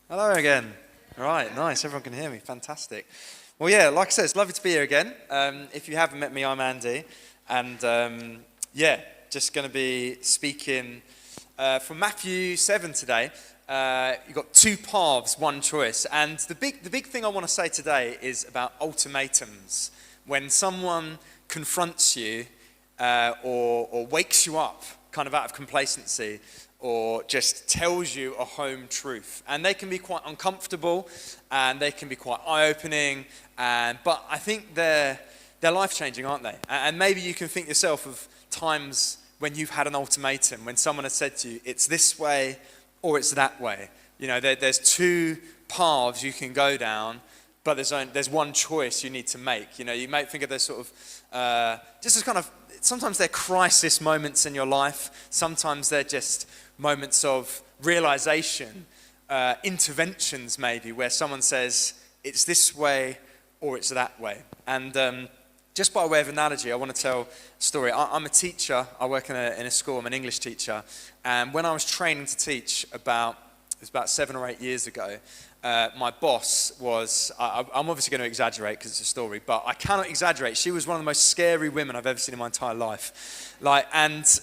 Hello again. All right, nice. Everyone can hear me. Fantastic. Well, yeah, like I said, it's lovely to be here again. If you haven't met me, I'm Andy. And just going to be speaking from Matthew 7 today. You've got two paths, one choice. And the big thing I want to say today is about ultimatums. When someone confronts you or wakes you up kind of out of complacency, or just tells you a home truth. And they can be quite uncomfortable, and they can be quite eye-opening, but I think they're life-changing, aren't they? And maybe you can think yourself of times when you've had an ultimatum, when someone has said to you, it's this way or it's that way. You know, there's two paths you can go down, but there's one choice you need to make. You know, you might think of those sort of, just as kind of, sometimes they're crisis moments in your life. Sometimes they're just moments of realization, interventions maybe, where someone says, it's this way or it's that way. And just by way of analogy, I want to tell a story. I'm a teacher. I work in a school. I'm an English teacher. And when I was training to teach it was about 7 or 8 years ago, my boss was, I'm obviously going to exaggerate because it's a story, but I cannot exaggerate. She was one of the most scary women I've ever seen in my entire life. And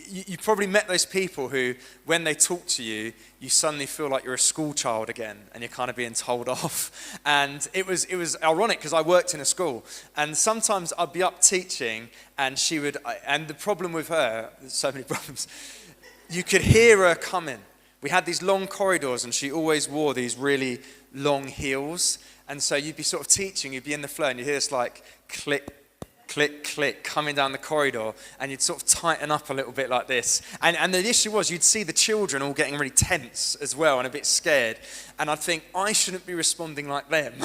you probably met those people who, when they talk to you, you suddenly feel like you're a school child again, and you're kind of being told off. And it was ironic because I worked in a school, and sometimes I'd be up teaching, and and the problem with her, there's so many problems, you could hear her coming. We had these long corridors, and she always wore these really long heels. And so you'd be sort of teaching, you'd be in the flow, and you'd hear this like click, click, click coming down the corridor, and you'd sort of tighten up a little bit like this. And the issue was you'd see the children all getting really tense as well and a bit scared. And I'd think, I shouldn't be responding like them,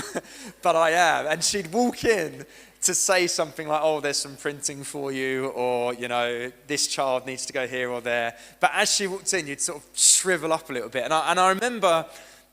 but I am. And she'd walk in to say something like, oh, there's some printing for you, or, you know, this child needs to go here or there. But as she walked in, you'd sort of shrivel up a little bit. And I remember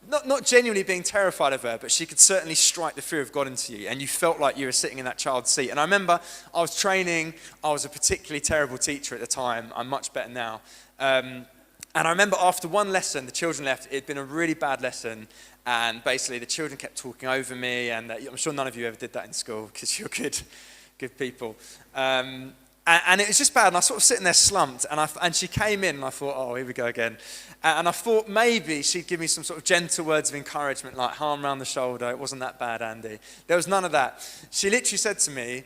not genuinely being terrified of her, but she could certainly strike the fear of God into you, and you felt like you were sitting in that child's seat. And I remember I was training. I was a particularly terrible teacher at the time. I'm much better now. And I remember after one lesson, the children left. It had been a really bad lesson. And basically, the children kept talking over me, and I'm sure none of you ever did that in school because you're good people. And it was just bad, and I was sort of sitting there slumped, and she came in, and I thought, oh, here we go again. And I thought maybe she'd give me some sort of gentle words of encouragement, like arm around the shoulder. It wasn't that bad, Andy. There was none of that. She literally said to me,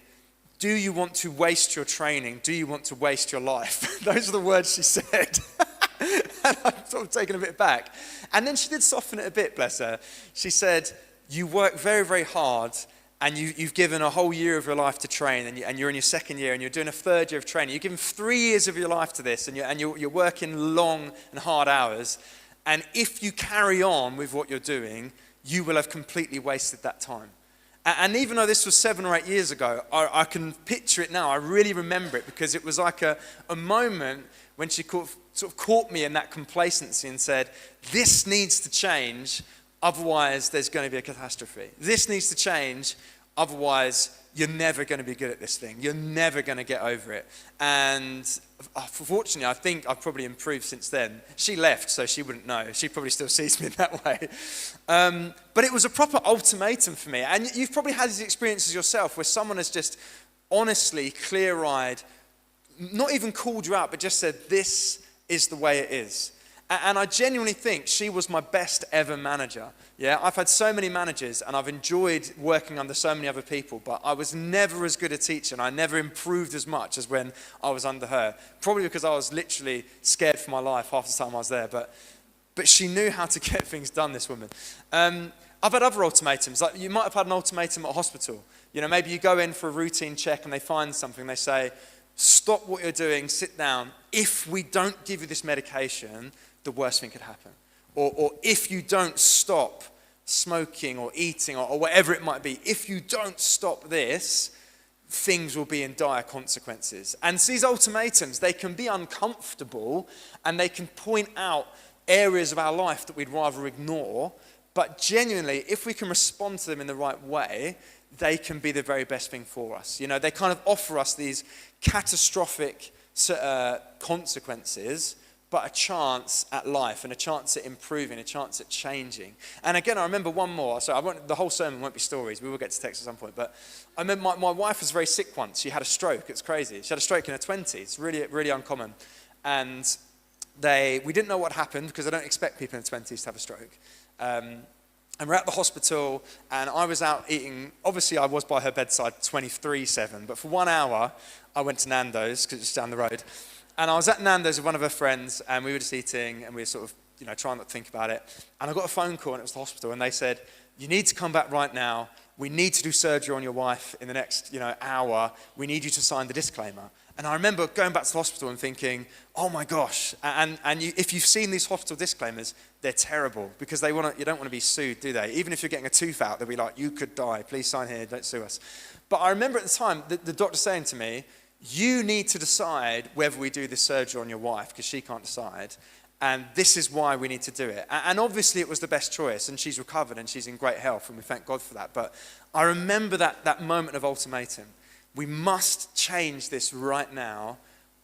do you want to waste your training? Do you want to waste your life? Those are the words she said. And I'm sort of taken a bit back. And then she did soften it a bit, bless her. She said, you work very, very hard, and you've given a whole year of your life to train, and you're in your second year, and you're doing a third year of training. You've given 3 years of your life to this, and you're working long and hard hours. And if you carry on with what you're doing, you will have completely wasted that time. And even though this was 7 or 8 years ago, I can picture it now. I really remember it because it was like a moment when she sort of caught me in that complacency and said, this needs to change, otherwise there's going to be a catastrophe. This needs to change, otherwise you're never going to be good at this thing. You're never going to get over it. And fortunately, I think I've probably improved since then. She left, so she wouldn't know. She probably still sees me in that way. But it was a proper ultimatum for me. And you've probably had these experiences yourself where someone has just honestly, clear-eyed, not even called you out, but just said, this is the way it is. And I genuinely think she was my best ever manager. Yeah, I've had so many managers, and I've enjoyed working under so many other people, but I was never as good a teacher, and I never improved as much as when I was under her. Probably because I was literally scared for my life half the time I was there, but she knew how to get things done, this woman. I've had other ultimatums. Like you might have had an ultimatum at a hospital. You know, maybe you go in for a routine check, and they find something. They say, stop what you're doing, sit down. If we don't give you this medication, the worst thing could happen. Or if you don't stop smoking or eating or whatever it might be, if you don't stop this, things will be in dire consequences. And these ultimatums, they can be uncomfortable, and they can point out areas of our life that we'd rather ignore. But genuinely, if we can respond to them in the right way, they can be the very best thing for us. You know, they kind of offer us these catastrophic consequences, but a chance at life and a chance at improving, a chance at changing. And again, I remember one more. So the whole sermon won't be stories. We will get to text at some point. But I remember my wife was very sick once. She had a stroke. It's crazy. She had a stroke in her 20s. Really, really uncommon. And we didn't know what happened because I don't expect people in their 20s to have a stroke. And we're at the hospital, and I was out eating. Obviously, I was by her bedside 24/7, but for 1 hour, I went to Nando's because it's down the road. And I was at Nando's with one of her friends, and we were just eating, and we were sort of, trying not to think about it. And I got a phone call, and it was the hospital, and they said, "You need to come back right now. We need to do surgery on your wife in the next, hour. We need you to sign the disclaimer." And I remember going back to the hospital and thinking, oh my gosh. And if you've seen these hospital disclaimers, they're terrible because you don't want to be sued, do they? Even if you're getting a tooth out, they'll be like, you could die. Please sign here. Don't sue us. But I remember at the time, the doctor saying to me, you need to decide whether we do this surgery on your wife because she can't decide. And this is why we need to do it. And obviously it was the best choice, and she's recovered and she's in great health, and we thank God for that. But I remember that moment of ultimatum. We must change this right now,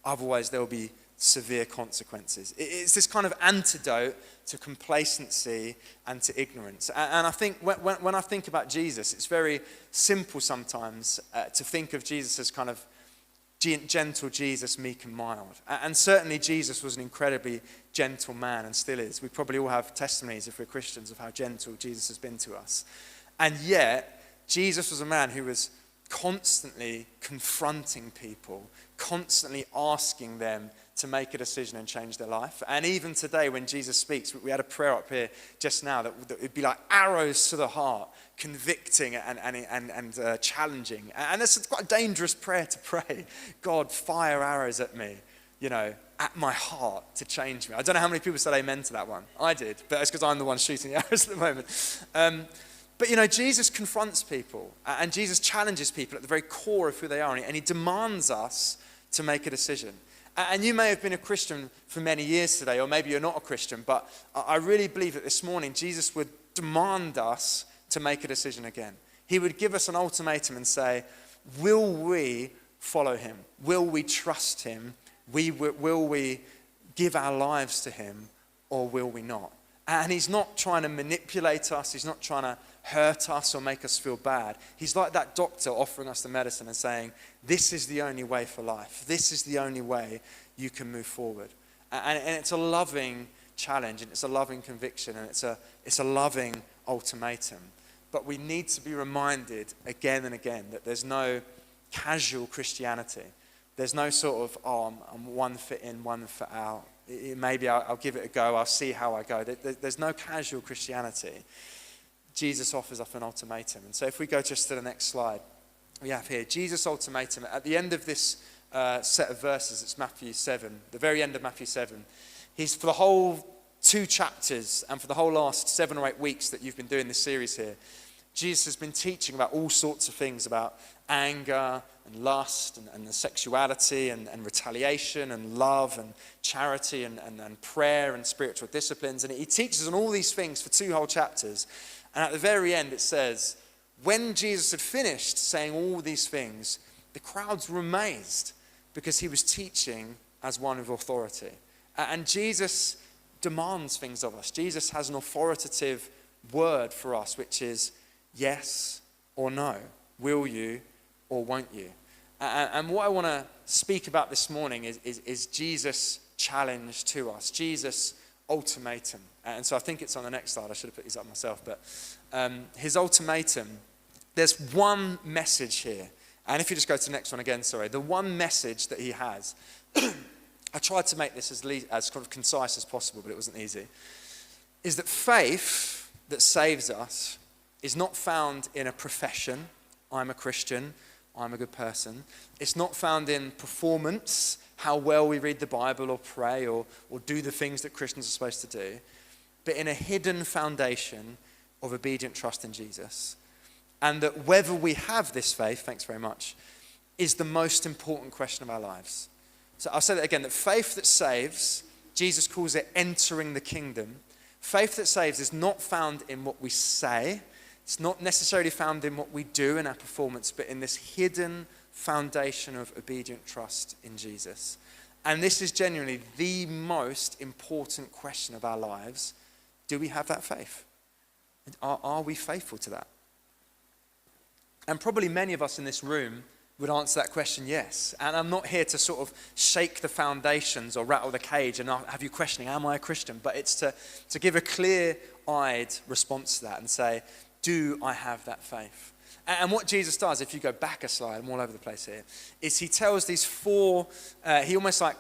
otherwise there will be severe consequences. It's this kind of antidote to complacency and to ignorance. And I think when I think about Jesus, it's very simple sometimes to think of Jesus as kind of gentle Jesus, meek and mild. And certainly Jesus was an incredibly gentle man and still is. We probably all have testimonies, if we're Christians, of how gentle Jesus has been to us. And yet, Jesus was a man who was constantly confronting people, constantly asking them to make a decision and change their life. And even today when Jesus speaks, we had a prayer up here just now that it'd be like arrows to the heart, convicting and challenging. And it's quite a dangerous prayer to pray. God, fire arrows at me, at my heart to change me. I don't know how many people said amen to that one. I did, but it's because I'm the one shooting the arrows at the moment. But Jesus confronts people, and Jesus challenges people at the very core of who they are, and he demands us to make a decision. And you may have been a Christian for many years today, or maybe you're not a Christian, but I really believe that this morning Jesus would demand us to make a decision again. He would give us an ultimatum and say, will we follow him? Will we trust him? Will we give our lives to him, or will we not? And he's not trying to manipulate us. He's not trying to hurt us or make us feel bad. He's like that doctor offering us the medicine and saying, this is the only way for life. This is the only way you can move forward. And it's a loving challenge, and it's a loving conviction, and it's a loving ultimatum. But we need to be reminded again and again that there's no casual Christianity. There's no sort of, I'm 1 foot in, 1 foot out. Maybe I'll give it a go. I'll see how I go. There's no casual Christianity. Jesus offers up an ultimatum. And so if we go just to the next slide, we have here Jesus' ultimatum. At the end of this set of verses, it's Matthew 7, the very end of Matthew 7. He's for the whole 2 chapters and for the whole last 7 or 8 weeks that you've been doing this series here, Jesus has been teaching about all sorts of things, about anger and lust and sexuality and retaliation and love and charity and prayer and spiritual disciplines. And he teaches on all these things for 2 whole chapters. And at the very end it says, when Jesus had finished saying all these things, the crowds were amazed because he was teaching as one with authority. And Jesus demands things of us. Jesus has an authoritative word for us, which is yes or no. Will you or won't you? And what I want to speak about this morning is Jesus' challenge to us, Jesus' ultimatum. And so I think it's on the next slide. I should have put these up myself. But his ultimatum, there's one message here. And if you just go to the next one again, the one message that he has, I tried to make this as kind of concise as possible, but it wasn't easy, is that faith that saves us is not found in a profession. I'm a Christian. I'm a good person. It's not found in performance, how well we read the Bible or pray or do the things that Christians are supposed to do, but in a hidden foundation of obedient trust in Jesus. And that whether we have this faith, thanks very much, is the most important question of our lives. So I'll say that again, that faith that saves, Jesus calls it entering the kingdom. Faith that saves is not found in what we say. It's not necessarily found in what we do in our performance, but in this hidden foundation of obedient trust in Jesus. And this is genuinely the most important question of our lives. Do we have that faith? Are we faithful to that? And probably many of us in this room would answer that question, yes. And I'm not here to sort of shake the foundations or rattle the cage and have you questioning, am I a Christian? But it's to give a clear-eyed response to that and say, do I have that faith? And what Jesus does, if you go back a slide, I'm all over the place here, is he tells these four, he almost like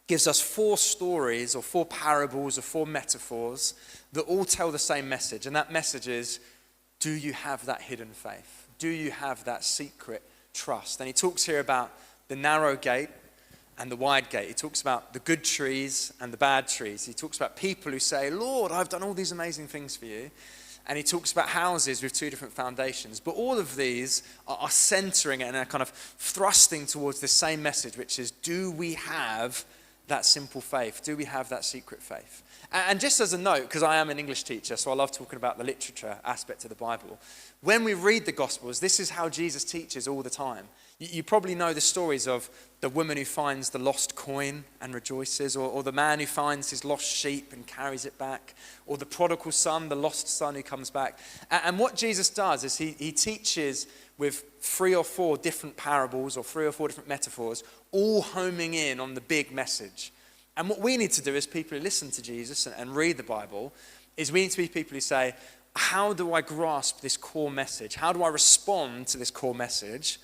gives us four stories or four parables or four metaphors that all tell the same message. And that message is, do you have that hidden faith? Do you have that secret trust? And he talks here about the narrow gate and the wide gate. He talks about the good trees and the bad trees. He talks about people who say, Lord, I've done all these amazing things for you. And he talks about houses with two different foundations. But all of these are centering and are kind of thrusting towards the same message, which is, do we have that simple faith? Do we have that secret faith? And just as a note, because I am an English teacher, so I love talking about the literature aspect of the Bible. When we read the Gospels, this is how Jesus teaches all the time. You probably know the stories of the woman who finds the lost coin and rejoices, or the man who finds his lost sheep and carries it back, or the prodigal son, the lost son who comes back. And what Jesus does is he teaches with 3 or 4 different parables or 3 or 4 different metaphors, all homing in on the big message. And what we need to do as people who listen to Jesus and read the Bible is we need to be people who say, how do I grasp this core message? How do I respond to this core message?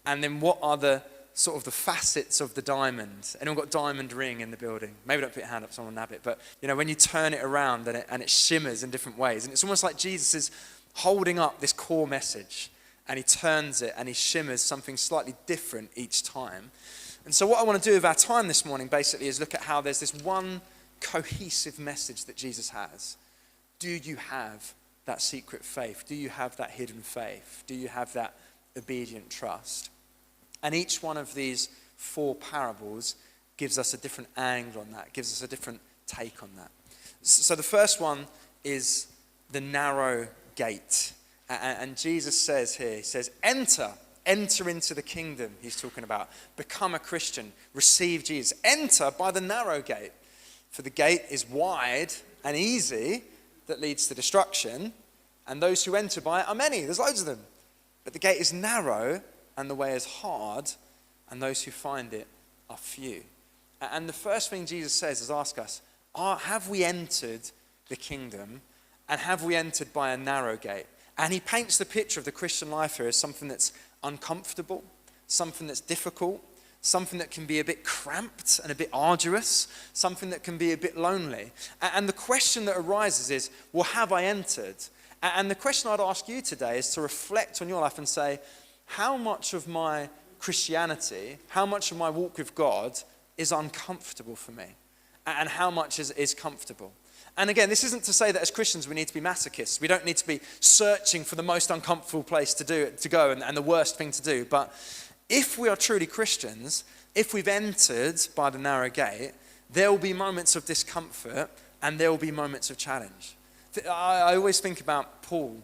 And then what are the sort of the facets of the diamond? Anyone got diamond ring in the building? Maybe don't put your hand up, someone will nab it. But you know, when you turn it around and it shimmers in different ways. And it's almost like Jesus is holding up this core message and he turns it and he shimmers something slightly different each time. And so what I want to do with our time this morning basically is look at how there's this one cohesive message that Jesus has. Do you have that secret faith? Do you have that hidden faith? Do you have that obedient trust? And each one of these 4 parables gives us a different angle on that, gives us a different take on that. So the first one is the narrow gate. And Jesus says here, he says, enter into the kingdom, he's talking about. Become a Christian, receive Jesus. Enter by the narrow gate. For the gate is wide and easy that leads to destruction, and those who enter by it are many. There's loads of them. But the gate is narrow and the way is hard, and those who find it are few. And the first thing Jesus says is ask us, have we entered the kingdom, and have we entered by a narrow gate? And he paints the picture of the Christian life here as something that's uncomfortable, something that's difficult, something that can be a bit cramped and a bit arduous, something that can be a bit lonely. And the question that arises is, well, have I entered? And the question I'd ask you today is to reflect on your life and say, how much of my Christianity, how much of my walk with God is uncomfortable for me? And how much is comfortable? And again, this isn't to say that as Christians we need to be masochists. We don't need to be searching for the most uncomfortable place to go and the worst thing to do. But if we are truly Christians, if we've entered by the narrow gate, there will be moments of discomfort and there will be moments of challenge. I always think about Paul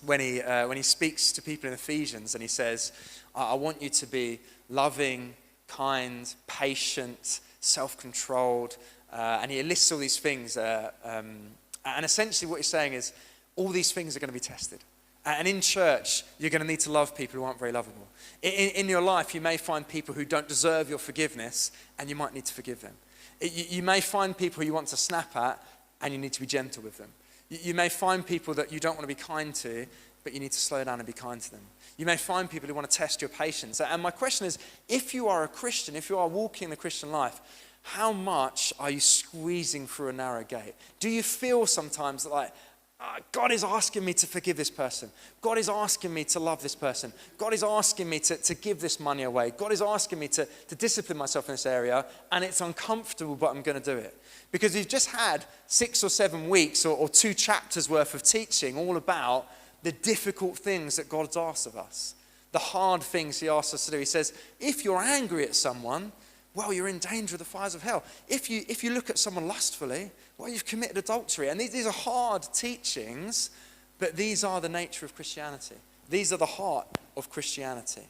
when he speaks to people in Ephesians and he says, I want you to be loving, kind, patient, self-controlled, and he lists all these things. And essentially what he's saying is, all these things are going to be tested. And in church, you're going to need to love people who aren't very lovable. In your life, you may find people who don't deserve your forgiveness, and you might need to forgive them. You may find people who you want to snap at, and you need to be gentle with them. You may find people that you don't want to be kind to, but you need to slow down and be kind to them. You may find people who want to test your patience. And my question is, if you are a Christian, if you are walking the Christian life, how much are you squeezing through a narrow gate? Do you feel sometimes like, God is asking me to forgive this person. God is asking me to love this person. God is asking me to give this money away. God is asking me to discipline myself in this area, and it's uncomfortable, but I'm going to do it. Because we've just had 6 or 7 weeks or 2 chapters worth of teaching all about the difficult things that God's asked of us, the hard things he asks us to do. He says, if you're angry at someone, well, you're in danger of the fires of hell. If you look at someone lustfully, well, you've committed adultery. And these are hard teachings, but these are the nature of Christianity. These are the heart of Christianity.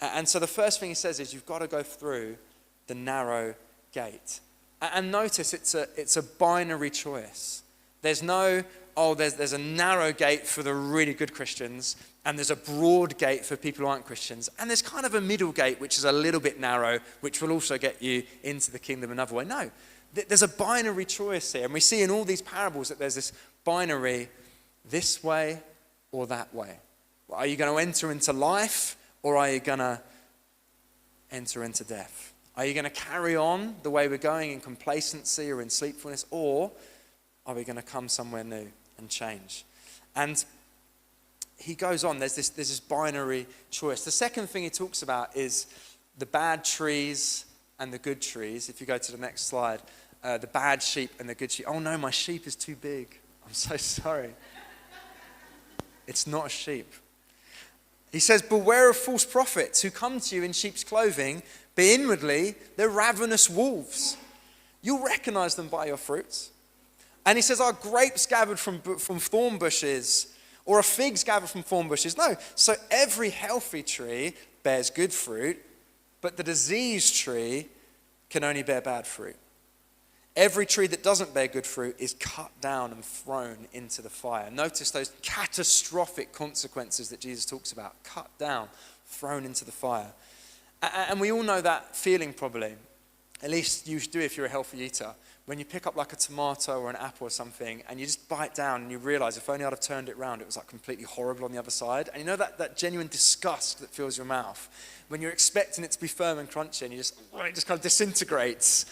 And so the first thing he says is you've got to go through the narrow gate. And notice it's a binary choice. There's no, there's a narrow gate for the really good Christians, and there's a broad gate for people who aren't Christians, and there's kind of a middle gate which is a little bit narrow, which will also get you into the kingdom another way. No, there's a binary choice here, and we see in all these parables that there's this binary, this way or that way. Are you going to enter into life, or are you going to enter into death? Are you going to carry on the way we're going in complacency or in sleepfulness, or are we going to come somewhere new and change? And he goes on, there's this binary choice. The second thing he talks about is the bad trees and the good trees. If you go to the next slide, the bad sheep and the good sheep. Oh no, my sheep is too big. I'm so sorry. It's not a sheep. He says, beware of false prophets who come to you in sheep's clothing, but inwardly they're ravenous wolves. You'll recognize them by your fruits. And he says, are grapes gathered from thorn bushes, or are figs gathered from thorn bushes? No. So every healthy tree bears good fruit, but the diseased tree can only bear bad fruit. Every tree that doesn't bear good fruit is cut down and thrown into the fire. Notice those catastrophic consequences that Jesus talks about. Cut down, thrown into the fire. And we all know that feeling probably. At least you do if you're a healthy eater. When you pick up like a tomato or an apple or something and you just bite down and you realize if only I'd have turned it around, it was like completely horrible on the other side. And you know that genuine disgust that fills your mouth when you're expecting it to be firm and crunchy and it just kind of disintegrates.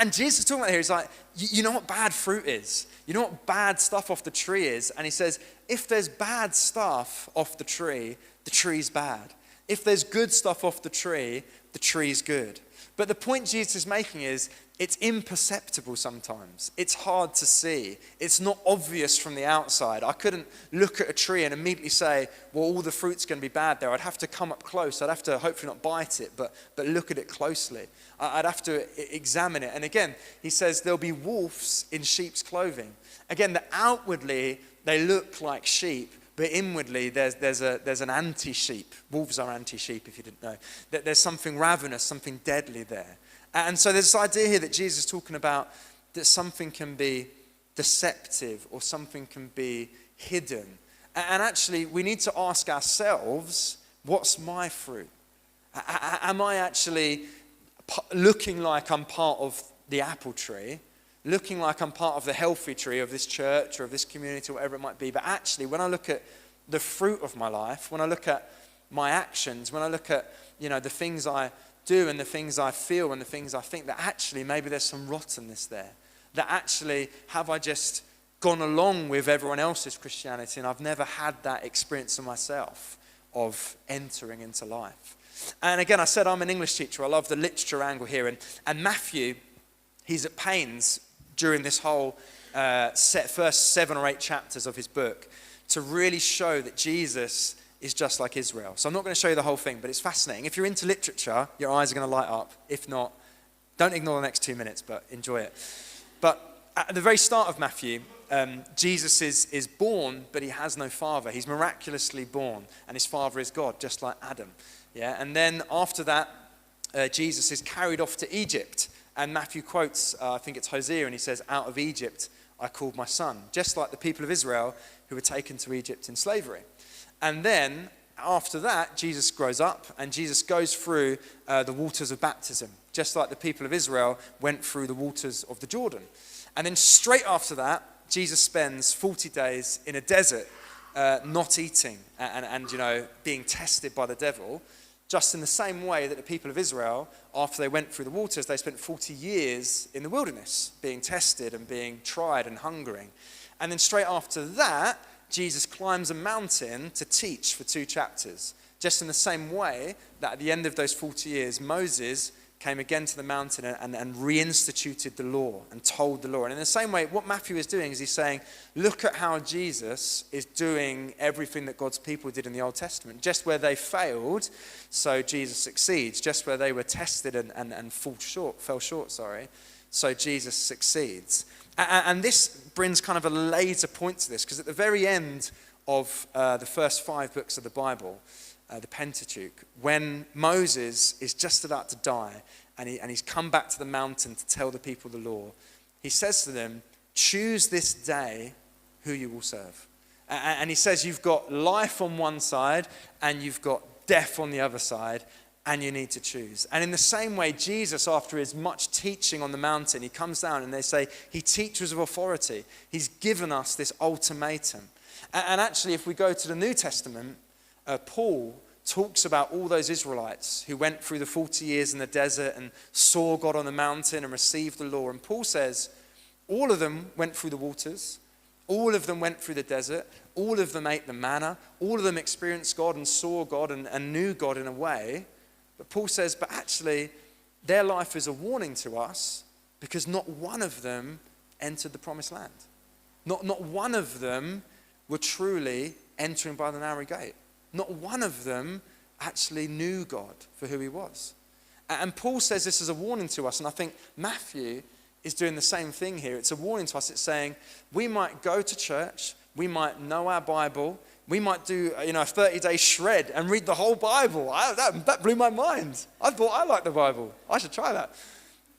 And Jesus is talking about here, he's like, you know what bad fruit is? You know what bad stuff off the tree is? And he says, if there's bad stuff off the tree's bad. If there's good stuff off the tree's good. But the point Jesus is making is, it's imperceptible sometimes. It's hard to see. It's not obvious from the outside. I couldn't look at a tree and immediately say, well, all the fruit's going to be bad there. I'd have to come up close. I'd have to hopefully not bite it, but look at it closely. I'd have to examine it. And again, he says there'll be wolves in sheep's clothing. Again, that outwardly they look like sheep, but inwardly there's an anti-sheep. Wolves are anti-sheep, if you didn't know. There's something ravenous, something deadly there. And so there's this idea here that Jesus is talking about that something can be deceptive or something can be hidden. And actually, we need to ask ourselves, what's my fruit? Am I actually looking like I'm part of the apple tree, looking like I'm part of the healthy tree of this church or of this community or whatever it might be? But actually, when I look at the fruit of my life, when I look at my actions, when I look at, the things I do and the things I feel and the things I think, that actually maybe there's some rottenness there. That actually, have I just gone along with everyone else's Christianity and I've never had that experience of myself of entering into life? And again, I said I'm an English teacher. I love the literature angle here. And Matthew, he's at pains during this whole first 7 or 8 chapters of his book to really show that Jesus is just like Israel. So I'm not going to show you the whole thing, but it's fascinating. If you're into literature, your eyes are going to light up. If not, don't ignore the next 2 minutes, but enjoy it. But at the very start of Matthew, Jesus is born, but he has no father. He's miraculously born, and his father is God, just like Adam. Yeah, and then after that, Jesus is carried off to Egypt, and Matthew quotes, I think it's Hosea, and he says, "Out of Egypt I called my son," just like the people of Israel who were taken to Egypt in slavery. And then after that, Jesus grows up and Jesus goes through the waters of baptism, just like the people of Israel went through the waters of the Jordan. And then straight after that, Jesus spends 40 days in a desert, not eating and being tested by the devil, just in the same way that the people of Israel, after they went through the waters, they spent 40 years in the wilderness, being tested and being tried and hungering. And then straight after that, Jesus climbs a mountain to teach for 2 chapters. Just in the same way that at the end of those 40 years, Moses came again to the mountain and reinstituted the law and told the law. And in the same way, what Matthew is doing is he's saying, look at how Jesus is doing everything that God's people did in the Old Testament. Just where they failed, so Jesus succeeds. Just where they were tested and fell short, so Jesus succeeds. And this brings kind of a later point to this, because at the very end of the first 5 books of the Bible, the Pentateuch, when Moses is just about to die and he's come back to the mountain to tell the people the law, he says to them, choose this day who you will serve. And he says you've got life on one side and you've got death on the other side, and you need to choose. And in the same way, Jesus, after his much teaching on the mountain, he comes down and they say he teaches with authority. He's given us this ultimatum. And actually, if we go to the New Testament, Paul talks about all those Israelites who went through the 40 years in the desert and saw God on the mountain and received the law. And Paul says all of them went through the waters. All of them went through the desert. All of them ate the manna. All of them experienced God and saw God and knew God in a way. But Paul says, but actually, their life is a warning to us because not one of them entered the promised land. Not one of them were truly entering by the narrow gate. Not one of them actually knew God for who he was. And Paul says this as a warning to us, and I think Matthew is doing the same thing here. It's a warning to us. It's saying we might go to church, we might know our Bible, we might do a 30-day shred and read the whole Bible. That blew my mind. I thought I liked the Bible. I should try that.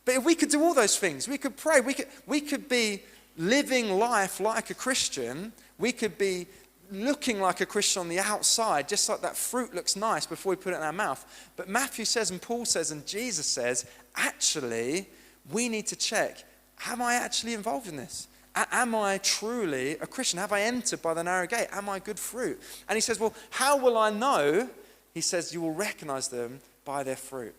But if we could do all those things, we could pray, we could be living life like a Christian, we could be looking like a Christian on the outside, just like that fruit looks nice before we put it in our mouth. But Matthew says and Paul says and Jesus says, actually, we need to check, am I actually involved in this? Am I truly a Christian? Have I entered by the narrow gate? Am I good fruit? And he says, well, how will I know? He says, you will recognize them by their fruit.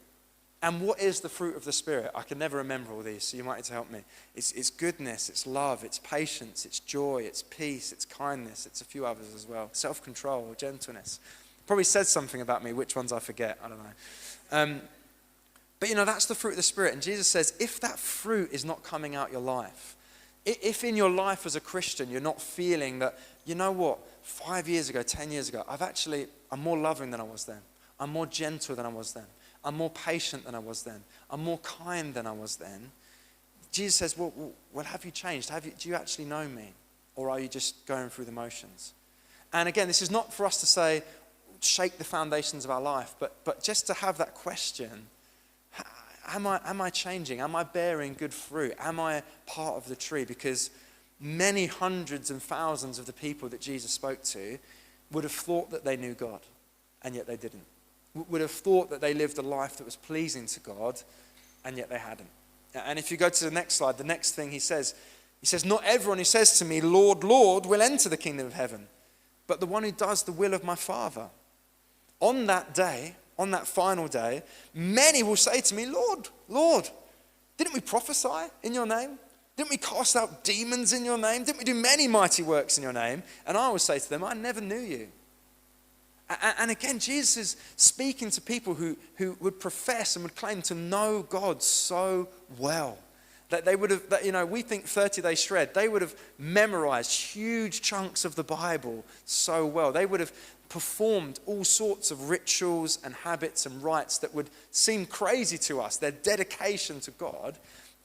And what is the fruit of the Spirit? I can never remember all these, so you might need to help me. It's goodness, it's love, it's patience, it's joy, it's peace, it's kindness, it's a few others as well. Self-control, gentleness. Probably says something about me, which ones I forget, I don't know. But that's the fruit of the Spirit. And Jesus says, if that fruit is not coming out your life, if in your life as a Christian you're not feeling that, 5 years ago, 10 years ago, I'm more loving than I was then. I'm more gentle than I was then. I'm more patient than I was then. I'm more kind than I was then. Jesus says, well, have you changed? Do you actually know me? Or are you just going through the motions? And again, this is not for us to say, shake the foundations of our life, but just to have that question, am I changing? Am I bearing good fruit? Am I part of the tree? Because many hundreds and thousands of the people that Jesus spoke to would have thought that they knew God, and yet they didn't. Would have thought that they lived a life that was pleasing to God, and yet they hadn't. And if you go to the next slide, the next thing he says, not everyone who says to me, Lord, Lord, will enter the kingdom of heaven, but the one who does the will of my Father. On that day, on that final day, many will say to me, Lord, Lord, didn't we prophesy in your name? Didn't we cast out demons in your name? Didn't we do many mighty works in your name? And I will say to them, I never knew you. And again, Jesus is speaking to people who would profess and would claim to know God so well. That they would have, we think 30-day shred, they would have memorized huge chunks of the Bible so well. They would have performed all sorts of rituals and habits and rites that would seem crazy to us, their dedication to God.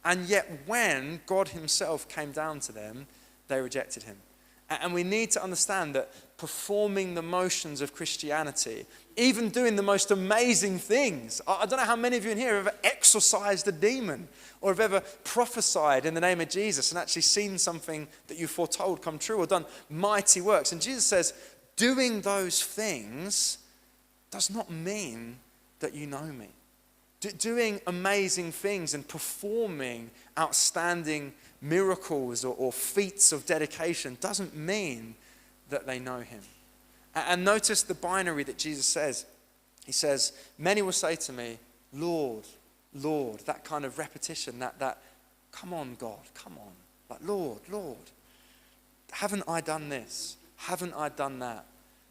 And yet when God himself came down to them, they rejected him. And we need to understand that performing the motions of Christianity, even doing the most amazing things. I don't know how many of you in here have ever exorcised a demon or have ever prophesied in the name of Jesus and actually seen something that you foretold come true or done mighty works. And Jesus says, doing those things does not mean that you know me. Doing amazing things and performing outstanding miracles or feats of dedication doesn't mean that they know him. And notice the binary that Jesus says. He says, many will say to me, Lord, Lord, that kind of repetition, that come on, God, come on. Like, Lord, Lord, haven't I done this? Haven't I done that?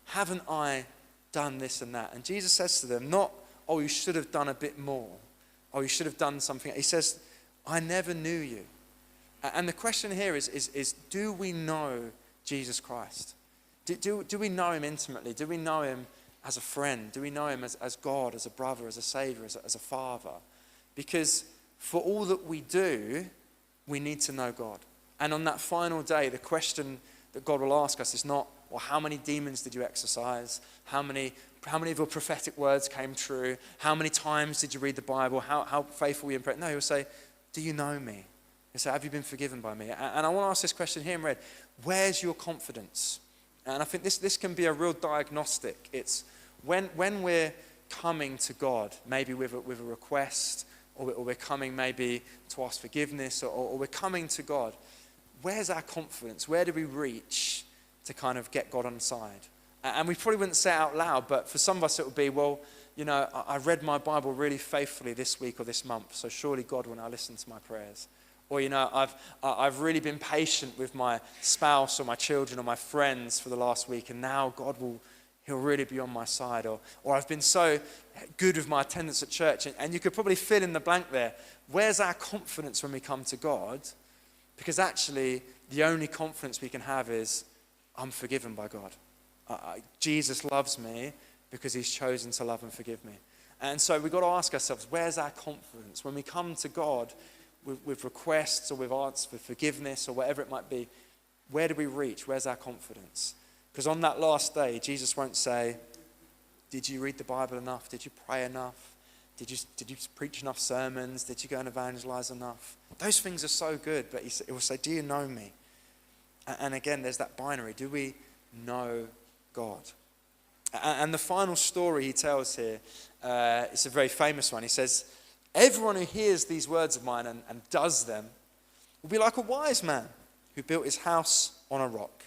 Haven't I done this and that? And Jesus says to them, not, oh, you should have done a bit more. Oh, you should have done something. He says, I never knew you. And the question here is do we know Jesus Christ? Do we know him intimately? Do we know him as a friend? Do we know him as God, as a brother, as a savior, as a father? Because for all that we do, we need to know God. And on that final day, the question that God will ask us is not, well, how many demons did you exorcise? How many how many of your prophetic words came true? How many times did you read the Bible? How faithful were you in prayer? No, he'll say, do you know me? He'll say, have you been forgiven by me? And I want to ask this question here in red. Where's your confidence? And I think this can be a real diagnostic. It's when we're coming to God, maybe with a request, or we're coming maybe to ask forgiveness, or we're coming to God, where's our confidence? Where do we reach to kind of get God on side? And we probably wouldn't say it out loud, but for some of us it would be, well, you know, I read my Bible really faithfully this week or this month, so surely God will now listen to my prayers. Or, you know, I've really been patient with my spouse or my children or my friends for the last week, and now He'll really be on my side. Or I've been so good with my attendance at church. And you could probably fill in the blank there. Where's our confidence when we come to God? Because actually, the only confidence we can have is, I'm forgiven by God. Jesus loves me because he's chosen to love and forgive me. And so we've got to ask ourselves, where's our confidence? When we come to God with requests or with answers for forgiveness or whatever it might be, where do we reach? Where's our confidence? Because on that last day, Jesus won't say, did you read the Bible enough? Did you pray enough? Did you preach enough sermons? Did you go and evangelize enough? Those things are so good, but he will say, do you know me? And again, there's that binary. Do we know God? And the final story he tells here, it's a very famous one. He says, everyone who hears these words of mine and does them will be like a wise man who built his house on a rock.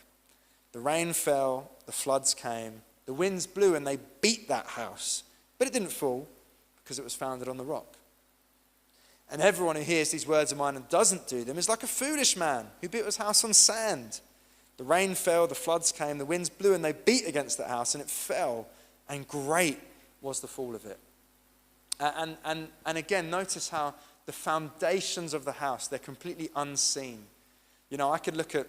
The rain fell, the floods came, the winds blew and they beat that house, but it didn't fall because it was founded on the rock. And everyone who hears these words of mine and doesn't do them is like a foolish man who built his house on sand. The rain fell, the floods came, the winds blew and they beat against that house and it fell, and great was the fall of it. And again, notice how the foundations of the house, they're completely unseen. You know, I could look at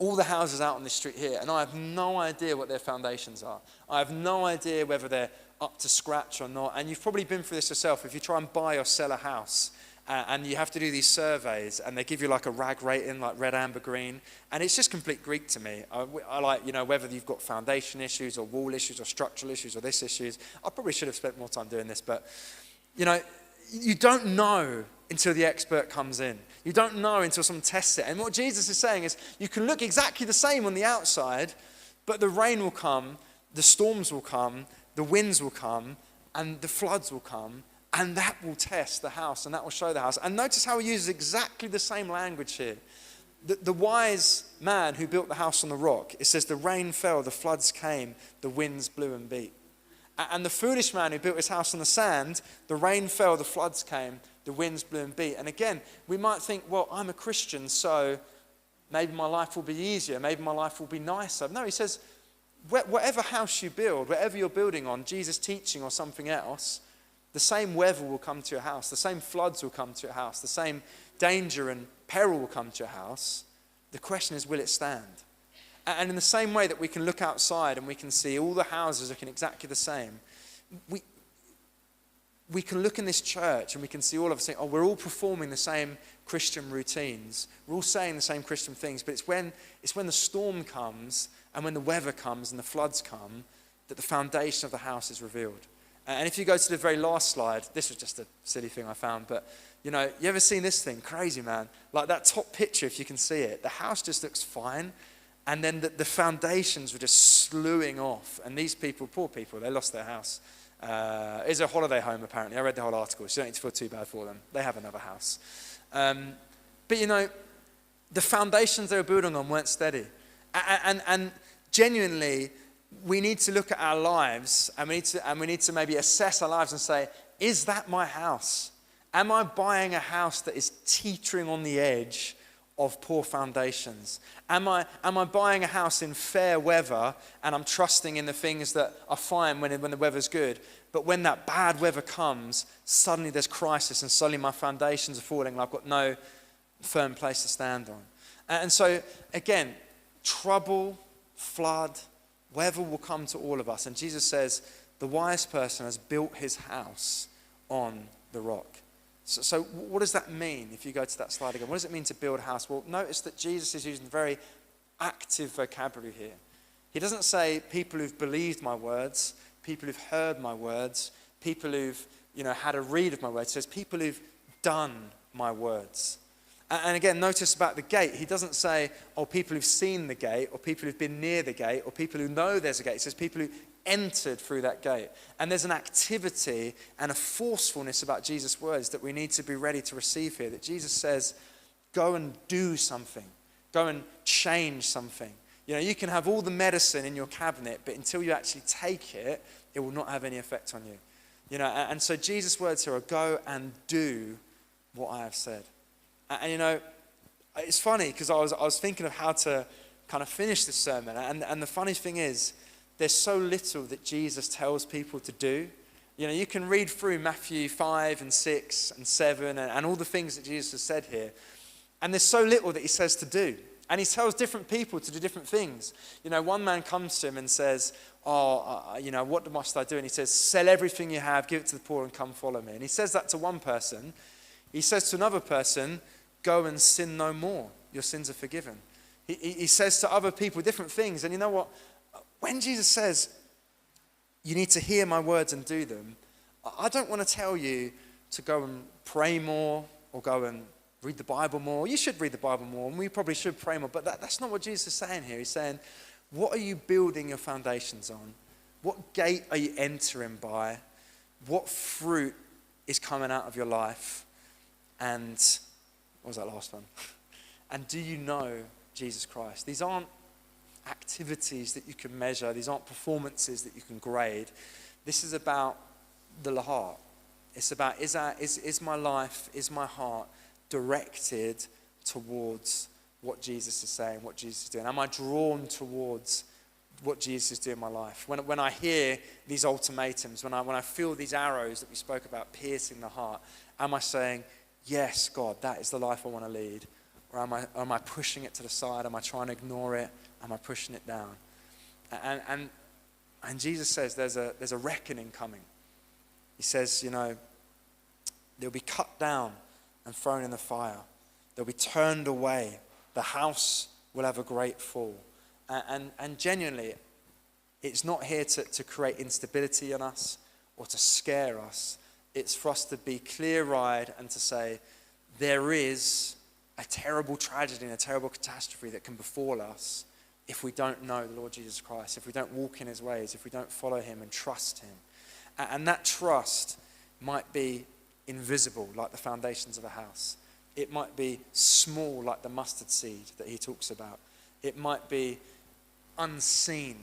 all the houses out on this street here, and I have no idea what their foundations are. I have no idea whether they're up to scratch or not. And you've probably been through this yourself. If you try and buy or sell a house, and you have to do these surveys, and they give you like a RAG rating, like red, amber, green, and it's just complete Greek to me. I like, you know, whether you've got foundation issues or wall issues or structural issues or this issues. I probably should have spent more time doing this, but, you know, you don't know until the expert comes in. You don't know until someone tests it. And what Jesus is saying is, you can look exactly the same on the outside, but the rain will come, the storms will come, the winds will come, and the floods will come, and that will test the house, and that will show the house. And notice how he uses exactly the same language here. The wise man who built the house on the rock, it says the rain fell, the floods came, the winds blew and beat. And the foolish man who built his house on the sand, the rain fell, the floods came, the winds blew and beat. And again, we might think, well, I'm a Christian, so maybe my life will be easier, maybe my life will be nicer. No, he says, whatever house you build, whatever you're building on, Jesus' teaching or something else, the same weather will come to your house, the same floods will come to your house, the same danger and peril will come to your house. The question is, will it stand? And in the same way that we can look outside and we can see all the houses looking exactly the same, we can look in this church and we can see all of us saying, oh, we're all performing the same Christian routines. We're all saying the same Christian things, but it's when the storm comes and when the weather comes and the floods come that the foundation of the house is revealed. And if you go to the very last slide, this was just a silly thing I found, but you know, you ever seen this thing? Crazy, man. Like that top picture, if you can see it, the house just looks fine. And then the foundations were just slewing off. And these people, poor people, they lost their house. It's a holiday home, apparently. I read the whole article, so you don't need to feel too bad for them. They have another house. But, you know, the foundations they were building on weren't steady. And genuinely, we need to look at our lives, and we need to maybe assess our lives and say, is that my house? Am I buying a house that is teetering on the edge of poor foundations? Am I buying a house in fair weather and I'm trusting in the things that are fine when the weather's good, but when that bad weather comes, suddenly there's crisis and suddenly my foundations are falling and I've got no firm place to stand on. And so again, trouble, flood, weather will come to all of us. And Jesus says the wise person has built his house on the rock. So what does that mean if you go to that slide again? What does it mean to build a house? Well, notice that Jesus is using very active vocabulary here. He doesn't say people who've believed my words, people who've heard my words, people who've, had a read of my words. It says people who've done my words. And again, notice about the gate. He doesn't say, people who've seen the gate, or people who've been near the gate, or people who know there's a gate. It says people who entered through that gate. And there's an activity and a forcefulness about Jesus' words that we need to be ready to receive here. That Jesus says, go and do something. Go and change something. You can have all the medicine in your cabinet, but until you actually take it, it will not have any effect on you. And so Jesus' words here are, go and do what I have said. And it's funny because I was thinking of how to kind of finish this sermon. And the funny thing is, there's so little that Jesus tells people to do. You can read through Matthew 5 and 6 and 7 and all the things that Jesus has said here. And there's so little that he says to do. And he tells different people to do different things. One man comes to him and says, what must I do? And he says, sell everything you have, give it to the poor and come follow me. And he says that to one person. He says to another person, go and sin no more. Your sins are forgiven. He says to other people different things. And you know what? When Jesus says, you need to hear my words and do them, I don't want to tell you to go and pray more or go and read the Bible more. You should read the Bible more, and we probably should pray more. But that's not what Jesus is saying here. He's saying, what are you building your foundations on? What gate are you entering by? What fruit is coming out of your life? And what was that last one? And do you know Jesus Christ? These aren't activities that you can measure. These aren't performances that you can grade. This is about the heart. It's about, is my life, is my heart directed towards what Jesus is saying, what Jesus is doing? Am I drawn towards what Jesus is doing in my life? When I hear these ultimatums, when I feel these arrows that we spoke about piercing the heart, am I saying, yes, God, that is the life I want to lead? Or am I pushing it to the side? Am I trying to ignore it? Am I pushing it down? And Jesus says there's a reckoning coming. He says, they'll be cut down and thrown in the fire. They'll be turned away. The house will have a great fall. And genuinely, it's not here to create instability in us or to scare us. It's for us to be clear-eyed and to say, there is a terrible tragedy and a terrible catastrophe that can befall us if we don't know the Lord Jesus Christ, if we don't walk in his ways, if we don't follow him and trust him. And that trust might be invisible, like the foundations of a house. It might be small, like the mustard seed that he talks about. It might be unseen,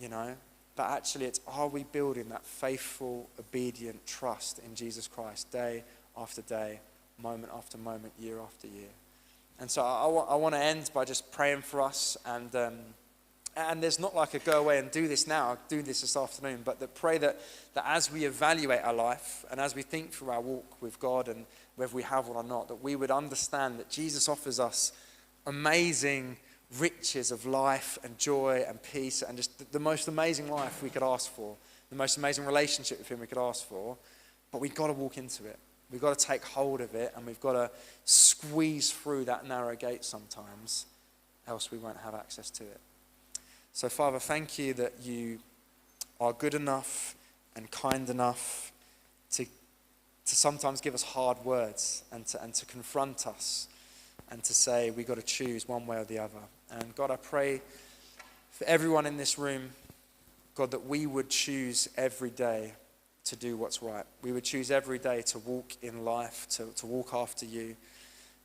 but actually it's, are we building that faithful, obedient trust in Jesus Christ day after day, moment after moment, year after year? And so I want to end by just praying for us, and there's not like a go away and do this now, I'll do this afternoon, but that pray that as we evaluate our life and as we think through our walk with God and whether we have one or not, that we would understand that Jesus offers us amazing riches of life and joy and peace and just the most amazing life we could ask for, the most amazing relationship with him we could ask for, but we've got to walk into it. We've got to take hold of it, and we've got to squeeze through that narrow gate sometimes, else we won't have access to it. So, Father, thank you that you are good enough and kind enough to sometimes give us hard words and to confront us and to say we've got to choose one way or the other. And God, I pray for everyone in this room, God, that we would choose every day to do what's right. We would choose every day to walk in life, to walk after you,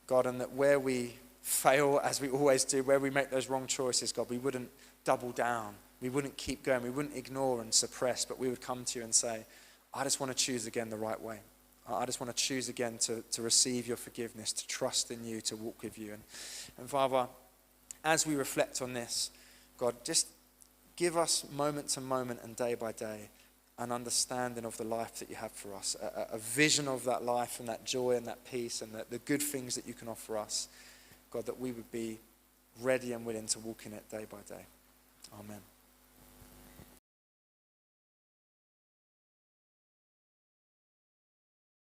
God, and that where we fail, as we always do, where we make those wrong choices, God, we wouldn't double down. We wouldn't keep going. We wouldn't ignore and suppress, but we would come to you and say, I just want to choose again the right way. I just want to choose again to receive your forgiveness, to trust in you, to walk with you. And Father, as we reflect on this, God, just give us moment to moment and day by day an understanding of the life that you have for us, a vision of that life and that joy and that peace and the good things that you can offer us. God, that we would be ready and willing to walk in it day by day. Amen.